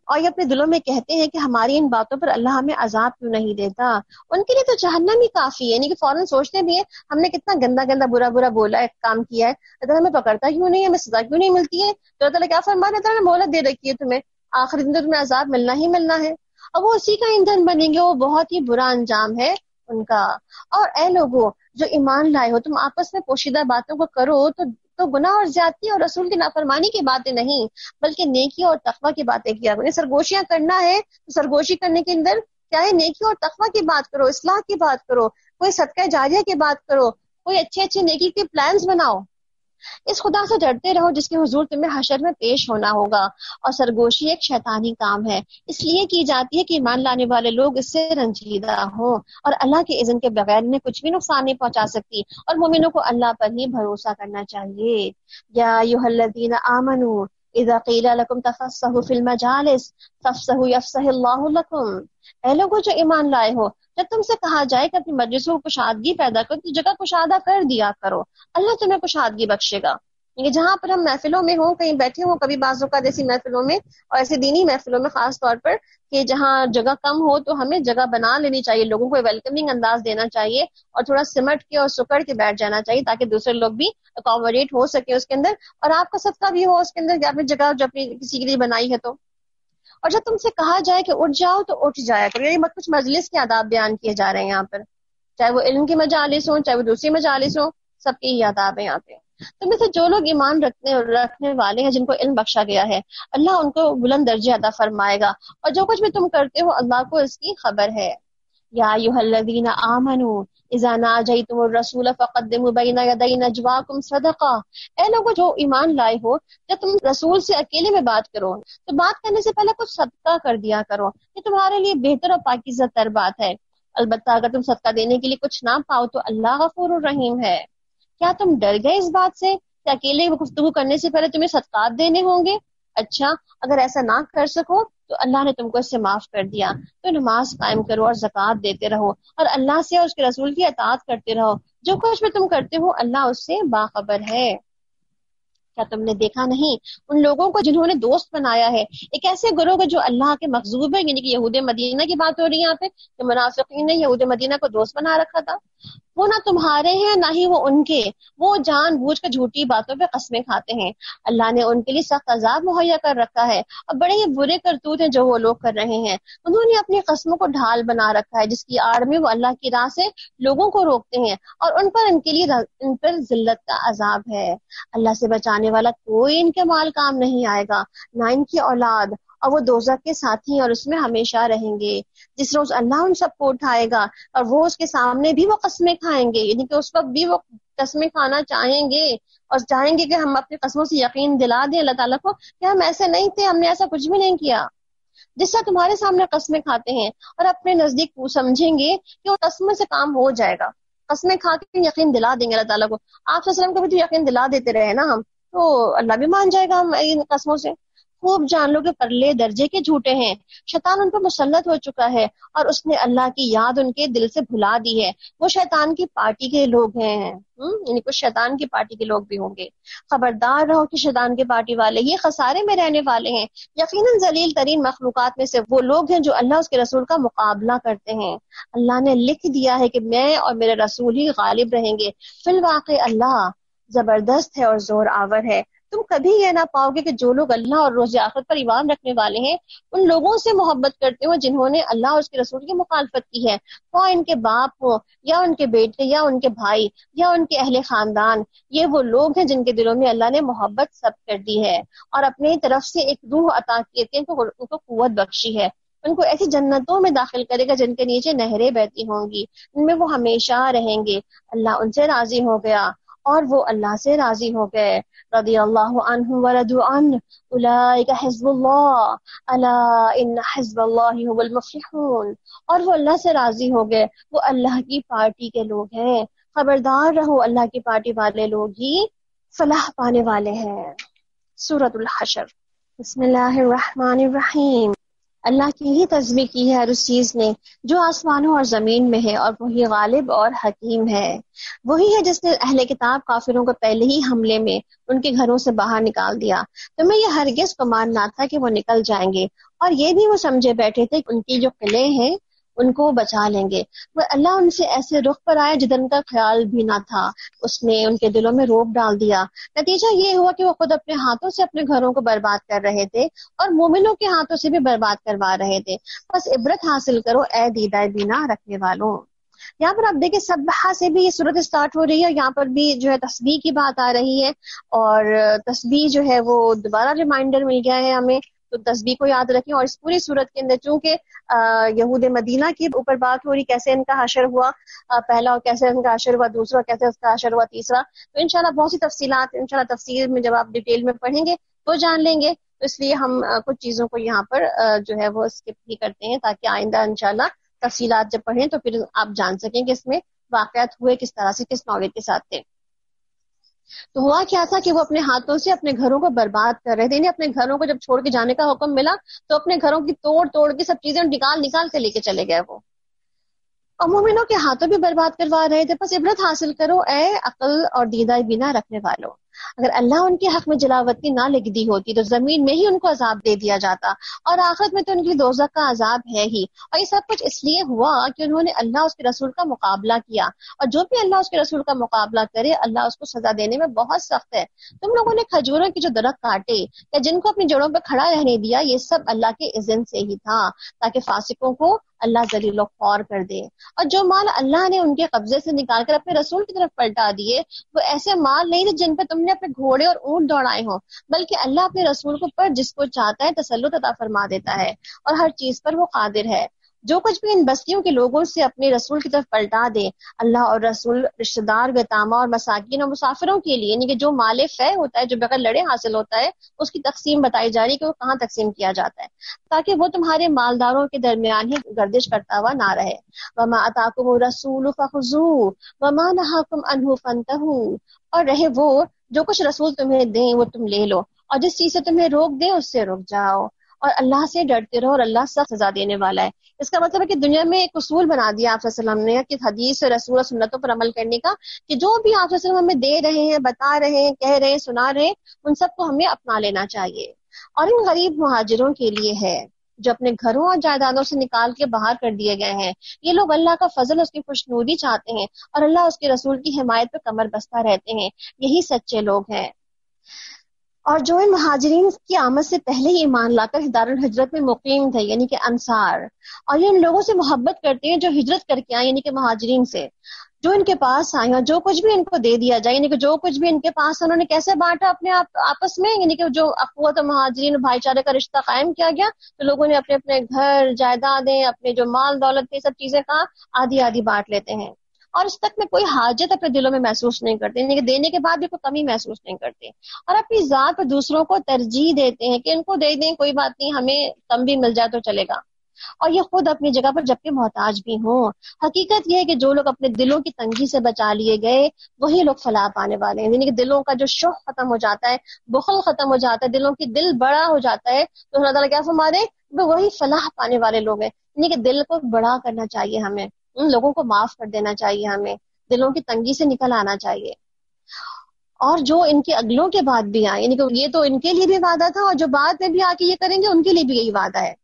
اور یہ اپنے دلوں میں کہتے ہیں کہ ہماری ان باتوں پر اللہ ہمیں عذاب کیوں نہیں دیتا. ان کے لیے تو جہنم ہی کافی ہے. یعنی کہ فوراً سوچتے بھی ہیں ہم نے کتنا گندا گندا برا برا بولا ہے، کام کیا ہے، اللہ ہمیں پکڑتا کیوں نہیں ہے، ہمیں سزا کیوں نہیں ملتی ہے. تو اللہ تعالیٰ کیا فرماتا ہے، اللہ نے مہلت دے رکھی ہے تمہیں، آخری دن تو تمہیں عذاب ملنا ہی ملنا ہے. اور وہ اسی کا ایندھن بنیں گے، وہ بہت ہی برا انجام ہے ان کا. اور اے لوگوں جو ایمان لائے ہو، تم آپس میں پوشیدہ باتوں کو کرو تو گناہ اور زیادتی اور رسول کی نافرمانی کی باتیں نہیں بلکہ نیکی اور تقوی کی باتیں کیا کرو. سرگوشیاں کرنا ہے تو سرگوشی کرنے کے اندر کیا ہے، نیکی اور تقوی کی بات کرو، اصلاح کی بات کرو، کوئی صدقہ جاریہ کی بات کرو، کوئی اچھے اچھے نیکی کے پلانز بناؤ. اس خدا سے ڈرتے رہو جس کے حضور تمہیں حشر میں پیش ہونا ہوگا. اور سرگوشی ایک شیطانی کام ہے، اس لیے کی جاتی ہے کہ ایمان لانے والے لوگ اس سے رنجیدہ ہوں اور اللہ کے اذن کے بغیر انہیں کچھ بھی نقصان نہیں پہنچا سکتی. اور مومنوں کو اللہ پر ہی بھروسہ کرنا چاہیے. یا ایھا الذین آمنوا اذا قیل لکم تفسحوا فی المجالس فافسحوا یفسح اللہ لکم. اے لوگوں جو ایمان لائے ہو، جب تم سے کہا جائے کہ اپنی مجلسوں کو کشادگی پیدا کرو تو جگہ کشادہ کر دیا کرو، اللہ تمہیں کشادگی بخشے گا. یہ جہاں پر ہم محفلوں میں ہوں، کہیں بیٹھے ہوں، کبھی بعض اوقات ایسی محفلوں میں اور ایسے دینی محفلوں میں خاص طور پر کہ جہاں جگہ کم ہو تو ہمیں جگہ بنا لینی چاہیے، لوگوں کو ویلکمنگ انداز دینا چاہیے اور تھوڑا سمٹ کے اور سکڑ کے بیٹھ جانا چاہیے تاکہ دوسرے لوگ بھی اکوموڈیٹ ہو سکے اس کے اندر، اور آپ کا صدقہ بھی ہو اس کے اندر، اپنی جگہ جو اپنی کسی کے لیے بنائی ہے تو. اور جب تم سے کہا جائے کہ اٹھ جاؤ تو اٹھ جایا کرو. یہ کچھ مجلس کے آداب بیان کیے جا رہے ہیں یہاں پر، چاہے وہ علم کی مجالس ہوں چاہے وہ دوسری مجالس ہوں، سب کے ہی آداب ہیں یہاں پہ. تو میں سے جو لوگ ایمان رکھنے والے ہیں، جن کو علم بخشا گیا ہے، اللہ ان کو بلند درجے عطا فرمائے گا. اور جو کچھ بھی تم کرتے ہو اللہ کو اس کی خبر ہے. یا ایھا الذین آمنوا اذا ناجیتم الرسول فقدموا بین یدی نجواکم صدقہ. اے لوگوں جو ایمان لائے ہو، جب تم رسول سے اکیلے میں بات کرو تو بات کرنے سے پہلے کچھ صدقہ کر دیا کرو، یہ تمہارے لیے بہتر اور پاکیزہ تر بات ہے. البتہ اگر تم صدقہ دینے کے لیے کچھ نہ پاؤ تو اللہ غفور الرحیم ہے. کیا تم ڈر گئے اس بات سے کہ اکیلے گفتگو کرنے سے پہلے تمہیں صدقات دینے ہوں گے؟ اچھا اگر ایسا نہ کر سکو تو اللہ نے تم کو اس سے معاف کر دیا، تو نماز قائم کرو اور زکوٰۃ دیتے رہو اور اللہ سے اور اس کے رسول کی اطاعت کرتے رہو. جو کچھ بھی تم کرتے ہو اللہ اس سے باخبر ہے. کیا تم نے دیکھا نہیں ان لوگوں کو جنہوں نے دوست بنایا ہے، ایک ایسے گروہ کو جو اللہ کے مغضوب ہے، یعنی کہ یہود مدینہ کی بات ہو رہی ہے یہاں پہ، کہ منافقین نے یہود مدینہ کو دوست بنا رکھا تھا. وہ نہ تمہارے ہیں نہ ہی وہ ان کے، وہ جان بوجھ کر جھوٹی باتوں پہ قسمیں کھاتے ہیں. اللہ نے ان کے لیے سخت عذاب مہیا کر رکھا ہے اور بڑے ہی برے کرتوت ہیں جو وہ لوگ کر رہے ہیں. انہوں نے اپنی قسموں کو ڈھال بنا رکھا ہے جس کی آڑ میں وہ اللہ کی راہ سے لوگوں کو روکتے ہیں، اور ان کے لیے ان پر ذلت کا عذاب ہے. اللہ سے بچانے والا کوئی ان کے مال کام نہیں آئے گا، نہ ان کی اولاد اور وہ دوزخ کے ساتھی ہیں اور اس میں ہمیشہ رہیں گے. جس روز اللہ ان سب کو اٹھائے گا اور وہ اس کے سامنے بھی وہ قسمیں کھائیں گے، یعنی کہ اس وقت بھی وہ قسمیں کھانا چاہیں گے اور چاہیں گے کہ ہم اپنی قسموں سے یقین دلا دیں اللہ تعالیٰ کو کہ ہم ایسے نہیں تھے، ہم نے ایسا کچھ بھی نہیں کیا. جس طرح تمہارے سامنے قسمیں کھاتے ہیں اور اپنے نزدیک سمجھیں گے کہ وہ قسموں سے کام ہو جائے گا، قسمیں کھا کے یقین دلا دیں گے اللہ تعالیٰ کو. آپ صلی اللہ علیہ وسلم کو بھی تو یقین دلا دیتے رہے نا ہم، تو اللہ بھی مان جائے گا ہم ان قسموں سے. خوب جان لو کہ پرلے درجے کے جھوٹے ہیں. شیطان ان پر مسلط ہو چکا ہے اور اس نے اللہ کی یاد ان کے دل سے بھلا دی ہے. وہ شیطان کی پارٹی کے لوگ ہیں، یعنی کچھ شیطان کی پارٹی کے لوگ بھی ہوں گے. خبردار رہو کہ شیطان کی پارٹی والے یہ خسارے میں رہنے والے ہیں. یقیناً ذلیل ترین مخلوقات میں سے وہ لوگ ہیں جو اللہ اس کے رسول کا مقابلہ کرتے ہیں. اللہ نے لکھ دیا ہے کہ میں اور میرے رسول ہی غالب رہیں گے. فی الواقع اللہ زبردست ہے اور زور آور ہے. تم کبھی یہ نہ پاؤ گے کہ جو لوگ اللہ اور روز آخرت پر ایمان رکھنے والے ہیں ان لوگوں سے محبت کرتے ہو جنہوں نے اللہ اور اس کے رسول کی مخالفت کی ہے، خواہ ان کے باپ ہو یا ان کے بیٹے یا ان کے بھائی یا ان کے اہل خاندان. یہ وہ لوگ ہیں جن کے دلوں میں اللہ نے محبت ثبت کر دی ہے اور اپنی طرف سے ایک روح عطا کی ہے، ان کو قوت بخشی ہے. ان کو ایسی جنتوں میں داخل کرے گا جن کے نیچے نہریں بہتی ہوں گی، ان میں وہ ہمیشہ رہیں گے. اللہ ان سے راضی ہو گیا اور وہ اللہ سے راضی ہو گئے. رضی اللہ عنہ ورضوا عنہ اولئک حزب اللہ الا ان حزب اللہ هم المفلحون. اور وہ اللہ سے راضی ہو گئے، وہ اللہ کی پارٹی کے لوگ ہیں. خبردار رہو اللہ کی پارٹی والے لوگ ہی فلاح پانے والے ہیں. سورۃ الحشر. بسم اللہ الرحمن الرحیم. اللہ کی ہی تسبیح کی ہے ہر اس چیز نے جو آسمانوں اور زمین میں ہے، اور وہی غالب اور حکیم ہے. وہی ہے جس نے اہل کتاب کافروں کو پہلے ہی حملے میں ان کے گھروں سے باہر نکال دیا. تمہیں یہ ہرگز گمان نہ تھا کہ وہ نکل جائیں گے، اور یہ بھی وہ سمجھے بیٹھے تھے کہ ان کی جو قلعے ہیں ان کو بچا لیں گے. وہ اللہ ان سے ایسے رخ پر آیا جدن کا خیال بھی نہ تھا. اس نے ان کے دلوں میں روب ڈال دیا. نتیجہ یہ ہوا کہ وہ خود اپنے ہاتھوں سے اپنے گھروں کو برباد کر رہے تھے اور مومنوں کے ہاتھوں سے بھی برباد کروا رہے تھے. بس عبرت حاصل کرو اے دیدہ بینا رکھنے والوں. یہاں پر آپ دیکھیں سبحہ سے بھی یہ صورت اسٹارٹ ہو رہی ہے، یہاں پر بھی جو ہے تسبیح کی بات آ رہی ہے، اور تسبیح جو ہے وہ دوبارہ ریمائنڈر مل گیا ہے ہمیں، تو تسبیح کو یاد رکھیں. اور اس پوری صورت کے اندر چونکہ یہود مدینہ کی اوپر بات ہو رہی، کیسے ان کا حشر ہوا پہلا، اور کیسے ان کا حشر ہوا دوسرا، اور کیسے اس کا حشر ہوا تیسرا، تو انشاءاللہ بہت سی تفصیلات انشاءاللہ تفسیر میں جب آپ ڈیٹیل میں پڑھیں گے تو جان لیں گے. تو اس لیے ہم کچھ چیزوں کو یہاں پر جو ہے وہ اسکپ بھی کرتے ہیں تاکہ آئندہ انشاءاللہ تفصیلات جب پڑھیں تو پھر آپ جان سکیں کہ اس میں واقعات ہوئے کس طرح سے، کس نوعیت کے ساتھ تھے. تو ہوا کیا تھا کہ وہ اپنے ہاتھوں سے اپنے گھروں کو برباد کر رہے تھے. اپنے گھروں کو جب چھوڑ کے جانے کا حکم ملا تو اپنے گھروں کی توڑ کے سب چیزیں نکال کے لے کے چلے گئے وہ، اور مومنوں کے ہاتھوں بھی برباد کروا رہے تھے. بس عبرت حاصل کرو اے عقل اور دیدہ بینا رکھنے والوں. اگر اللہ ان کے حق میں جلاوطنی نہ لکھ دی ہوتی تو زمین میں ہی ان کو عذاب دے دیا جاتا، اور آخرت میں تو ان کی دوزخ کا عذاب ہے ہی. اور یہ سب کچھ اس لیے ہوا کہ انہوں نے اللہ اس کے رسول کا مقابلہ کیا، اور جو بھی اللہ اس کے رسول کا مقابلہ کرے اللہ اس کو سزا دینے میں بہت سخت ہے. تم لوگوں نے کھجوروں کے جو درخت کاٹے یا جن کو اپنی جڑوں پہ کھڑا رہنے دیا، یہ سب اللہ کے اذن سے ہی تھا تاکہ فاسقوں کو اللہ ذلیل و خوار کر دے. اور جو مال اللہ نے ان کے قبضے سے نکال کر اپنے رسول کی طرف پلٹا دیے وہ ایسے مال نہیں تھے جن پہ تم نے اپنے گھوڑے اور اونٹ دوڑائے ہوں، بلکہ اللہ اپنے رسول کو پر جس کو چاہتا ہے تسلط عطا فرما دیتا ہے، اور ہر چیز پر وہ قادر ہے. جو کچھ بھی ان بستیوں کے لوگوں سے اپنے رسول کی طرف پلٹا دے، اللہ اور رسول رشتہ دار یتامہ اور مساکین اور مسافروں کے لیے، یعنی کہ جو مال فے ہوتا ہے جو بغیر لڑے حاصل ہوتا ہے اس کی تقسیم بتائی جا رہی کہ وہ کہاں تقسیم کیا جاتا ہے، تاکہ وہ تمہارے مالداروں کے درمیان ہی گردش کرتا ہوا نہ رہے. وما اتاکم الرسول فخذوه وما نهاکم عنہ فانتہوا. اور رہے وہ جو کچھ رسول تمہیں دیں وہ تم لے لو، اور جس چیز سے تمہیں روک دیں اس سے رک جاؤ، اور اللہ سے ڈرتے رہو اور اللہ سخت سزا دینے والا ہے. اس کا مطلب ہے کہ دنیا میں ایک اصول بنا دیا آپ صلی اللہ علیہ وسلم نے کہ حدیث رسول اور سنتوں پر عمل کرنے کا، کہ جو بھی آپ صلی اللہ علیہ وسلم ہمیں دے رہے ہیں، بتا رہے ہیں، کہہ رہے ہیں، سنا رہے ہیں، ان سب کو ہمیں اپنا لینا چاہیے. اور ان غریب مہاجروں کے لیے ہے جو اپنے گھروں اور جائیدادوں سے نکال کے باہر کر دیے گئے ہیں. یہ لوگ اللہ کا فضل، اس کی خوشنودی چاہتے ہیں اور اللہ اس کے رسول کی حمایت پہ کمر بستہ رہتے ہیں. یہی سچے لوگ ہیں. اور جو ان مہاجرین کی آمد سے پہلے ہی ایمان لا کر دار الہجرت میں مقیم تھے یعنی کہ انصار، اور یہ ان لوگوں سے محبت کرتے ہیں جو ہجرت کر کے آئے یعنی کہ مہاجرین سے، جو ان کے پاس آئے اور جو کچھ بھی ان کو دے دیا جائے، یعنی کہ جو کچھ بھی ان کے پاس انہوں نے کیسے بانٹا اپنے آپس میں، یعنی کہ جو اخوت و مہاجرین بھائی چارے کا رشتہ قائم کیا گیا، تو لوگوں نے اپنے اپنے گھر جائیدادیں اپنے جو مال دولت تھے سب چیزیں کہاں آدھی آدھی بانٹ لیتے ہیں، اور اس تک میں کوئی حاجت اپنے دلوں میں محسوس نہیں کرتے، یعنی کہ دینے کے بعد بھی کوئی کمی محسوس نہیں کرتے، اور اپنی ذات پر دوسروں کو ترجیح دیتے ہیں کہ ان کو دے دیں کوئی بات نہیں، ہمیں کم بھی مل جائے تو چلے گا، اور یہ خود اپنی جگہ پر جبکہ محتاج بھی ہوں۔ حقیقت یہ ہے کہ جو لوگ اپنے دلوں کی تنگی سے بچا لیے گئے وہی لوگ فلاح پانے والے ہیں، یعنی کہ دلوں کا جو شوق ختم ہو جاتا ہے، بخل ختم ہو جاتا ہے، دلوں کی دل بڑا ہو جاتا ہے، تو اللہ تعالیٰ کیا فرما دے، وہی فلاح پانے والے لوگ ہیں، یعنی کہ دل کو بڑا کرنا چاہیے ہمیں، ان لوگوں کو معاف کر دینا چاہیے، ہمیں دلوں کی تنگی سے نکل آنا چاہیے۔ اور جو ان کے اگلوں کے بعد بھی آئے، یعنی کہ یہ تو ان کے لیے بھی وعدہ تھا، اور جو بعد میں بھی آ کے یہ کریں گے ان کے لیے بھی یہی وعدہ ہے،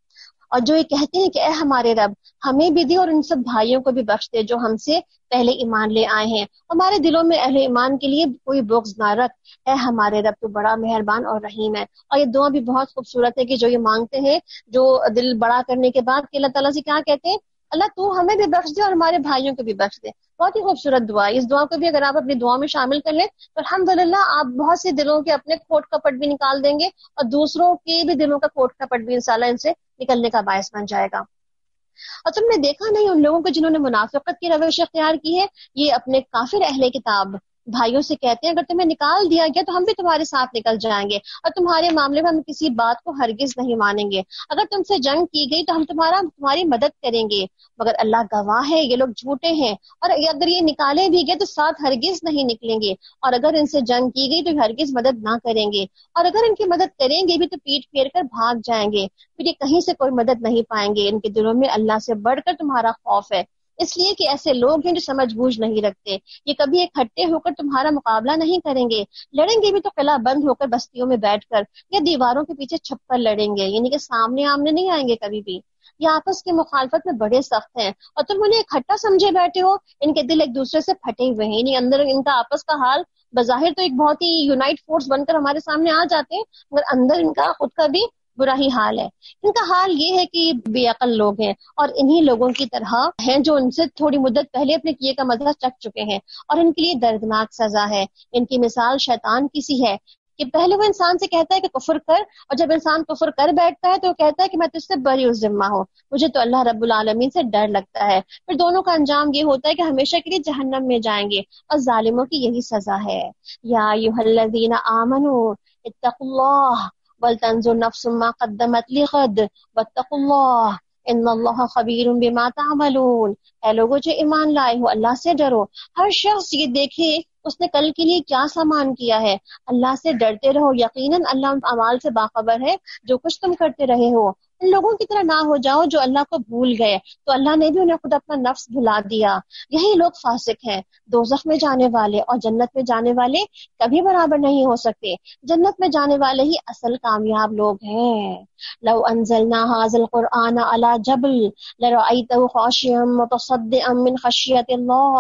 اور جو یہ کہتے ہیں کہ اے ہمارے رب ہمیں بھی دے اور ان سب بھائیوں کو بھی بخش دے جو ہم سے پہلے ایمان لے آئے ہیں، ہمارے دلوں میں اہل ایمان کے لیے کوئی بغض نہ رکھ، اے ہمارے رب تو بڑا مہربان اور رحیم ہے۔ اور یہ دعا بھی بہت خوبصورت ہے کہ جو یہ مانگتے ہیں، جو دل بڑا کرنے کے بعد کہ اللہ تعالیٰ سے کیا کہتے ہیں، اللہ تو ہمیں بھی بخش دے اور ہمارے بھائیوں کو بھی بخش دے۔ بہت ہی خوبصورت دعا ہے، اس دعا کو بھی اگر آپ اپنی دعا میں شامل کر لیں تو الحمدللہ آپ بہت سے دلوں کے اپنے کھوٹ کپٹ بھی نکال دیں گے، اور دوسروں کے بھی دلوں کا کھوٹ کپٹ بھی انشاءاللہ ان سے نکلنے کا باعث بن جائے گا۔ اور تم نے دیکھا نہیں ان لوگوں کو جنہوں نے منافقت کی روش اختیار کی ہے، یہ اپنے کافر اہل کتاب بھائیوں سے کہتے ہیں اگر تمہیں نکال دیا گیا تو ہم بھی تمہارے ساتھ نکل جائیں گے، اور تمہارے معاملے میں ہم کسی بات کو ہرگز نہیں مانیں گے، اگر تم سے جنگ کی گئی تو ہم تمہاری مدد کریں گے، مگر اللہ گواہ ہے یہ لوگ جھوٹے ہیں، اور اگر یہ نکالے بھی گئے تو ساتھ ہرگز نہیں نکلیں گے، اور اگر ان سے جنگ کی گئی تو ہرگز مدد نہ کریں گے، اور اگر ان کی مدد کریں گے بھی تو پیٹ پھیر کر بھاگ جائیں گے، پھر یہ کہیں سے کوئی مدد نہیں پائیں گے، ان کے دلوں میں اللہ سے بڑھ کر تمہارا خوف ہے، اس لیے کہ ایسے لوگ ہیں جو سمجھ بوجھ نہیں رکھتے، یہ کبھی اکٹھے ہو کر تمہارا مقابلہ نہیں کریں گے، لڑیں گے بھی تو قلعہ بند ہو کر بستیوں میں بیٹھ کر یا دیواروں کے پیچھے چھپ کر لڑیں گے، یعنی کہ سامنے آمنے نہیں آئیں گے کبھی بھی، یہ آپس کی مخالفت میں بڑے سخت ہیں، اور تم انہیں اکٹھا سمجھے بیٹھے ہو، ان کے دل ایک دوسرے سے پھٹے ہوئے ہیں، یعنی اندر ان کا آپس کا حال بظاہر تو ایک بہت ہی یونائٹ فورس بن کر ہمارے سامنے آ جاتے ہیں، مگر اندر ان کا خود کا بھی برا ہی حال ہے، ان کا حال یہ ہے کہ بے عقل لوگ ہیں، اور انہی لوگوں کی طرح ہیں جو ان سے تھوڑی مدت پہلے اپنے کیے کا مزہ چکھ چکے ہیں، اور ان کے لیے دردناک سزا ہے، ان کی مثال شیطان کی سی ہے کہ پہلے وہ انسان سے کہتا ہے کہ کفر کر، اور جب انسان کفر کر بیٹھتا ہے تو وہ کہتا ہے کہ میں تجھ سے بری الذمہ ہوں، مجھے تو اللہ رب العالمین سے ڈر لگتا ہے، پھر دونوں کا انجام یہ ہوتا ہے کہ ہمیشہ کے لیے جہنم میں جائیں گے، اور ظالموں کی یہی سزا ہے۔ یا ایھا الذین آمنوا اتقوا اللہ ولتنظر نفس ما قدمت لغد واتقوا اللہ ان اللہ خبیر بما تعملون، اے لوگوں جو ایمان لائے ہو اللہ سے ڈرو، ہر شخص یہ دیکھے اس نے کل کے لیے کیا سامان کیا ہے، اللہ سے ڈرتے رہو، یقیناً اللہ ان اعمال سے باخبر ہے جو کچھ تم کرتے رہے ہو، ان لوگوں کی طرح نہ ہو جاؤ جو اللہ کو بھول گئے تو اللہ نے بھی انہیں خود اپنا نفس بھلا دیا، یہی لوگ فاسق ہیں، دوزخ میں جانے والے اور جنت میں جانے والے کبھی برابر نہیں ہو سکتے، جنت میں جانے والے ہی اصل کامیاب لوگ ہیں۔ لو انزلنا هذا القرآن على جبل لرأيته خاشعا متصدعا من خشیت اللہ،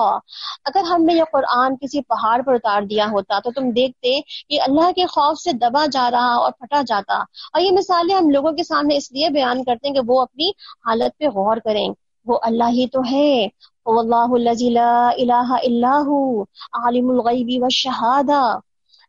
اگر ہم نے یہ قرآن کسی پہاڑ پر اتار دیا ہوتا تو تم دیکھتے کہ اللہ کے خوف سے دبا جا رہا اور پھٹا جاتا، اور یہ مثالیں ہم لوگوں کے سامنے اس لیے بیان کرتے ہیں کہ وہ اپنی حالت پہ غور کریں، وہ اللہ ہی تو ہے، واللہ الذی لا الہ الا ہو عالم الغیب والشہادہ،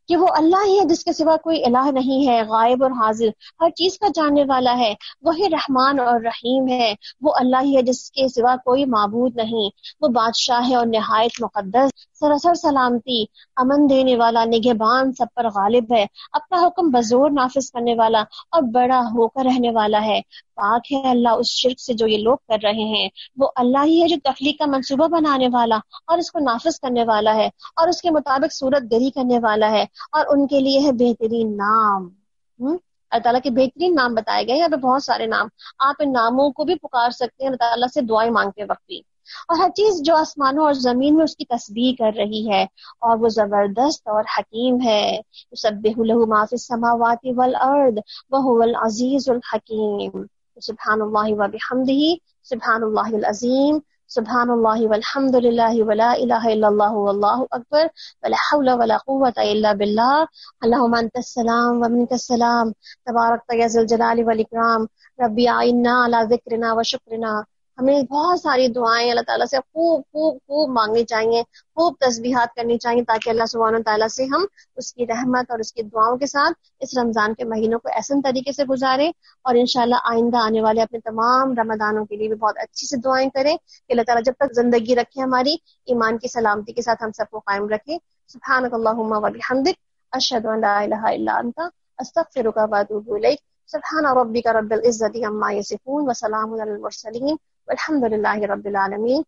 کہ وہ اللہ ہی ہے جس کے سوا کوئی الہ نہیں ہے، غائب اور حاضر ہر چیز کا جاننے والا ہے، وہی رحمان اور رحیم ہے، وہ اللہ ہی ہے جس کے سوا کوئی معبود نہیں، وہ بادشاہ ہے اور نہایت مقدس، سراسر سلامتی، امن دینے والا، نگہبان، سب پر غالب ہے، اپنا حکم بزور نافذ کرنے والا اور بڑا ہو کر رہنے والا ہے، پاک ہے اللہ اس شرک سے جو یہ لوگ کر رہے ہیں، وہ اللہ ہی ہے جو تخلیق کا منصوبہ بنانے والا اور اس کو نافذ کرنے والا ہے اور اس کے مطابق صورت گری کرنے والا ہے، اور ان کے لیے ہے بہترین نام۔ اللہ تعالیٰ کے بہترین نام بتائے گئے، یہاں پہ بہت سارے نام، آپ ان ناموں کو بھی پکار سکتے ہیں اللہ تعالیٰ سے دعائیں مانگتے وقت بھی، اور ہر چیز جو آسمانوں اور زمین میں اس کی تسبیح کر رہی ہے، اور وہ زبردست اور حکیم ہے، یسبح لہ ما فی السماوات والارض وہو العزیز الحکیم، سبحان اللہ وبحمدہ سبحان اللہ العظیم سبحان اللہ والحمد للہ ولا الہ الا اللہ واللہ اکبر ولا حول ولا قوۃ الا باللہ اللہم انت السلام ومنک السلام تبارک یا ذی الجلال والاکرام ربی اعنا علی ذکرنا وشکرنا. ہمیں بہت ساری دعائیں اللہ تعالیٰ سے خوب خوب خوب مانگنی چاہیے، خوب تسبیحات کرنی چاہیے، تاکہ اللہ سبحانہ تعالیٰ سے ہم اس کی رحمت اور اس کی دعاؤں کے ساتھ اس رمضان کے مہینوں کو احسن طریقے سے گزاریں، اور انشاءاللہ آئندہ آنے والے اپنے تمام رمضانوں کے لیے بھی بہت اچھی سے دعائیں کریں کہ اللہ تعالیٰ جب تک زندگی رکھے ہماری ایمان کی سلامتی کے ساتھ ہم سب کو قائم رکھے. سبحانک اللہم و بحمدک اشہد ان لا الہ الا انت استغفرک و اتوب الیک. سبحان ربک رب العزۃ عما یصفون وسلام علی المرسلین والحمد للہ رب العالمین.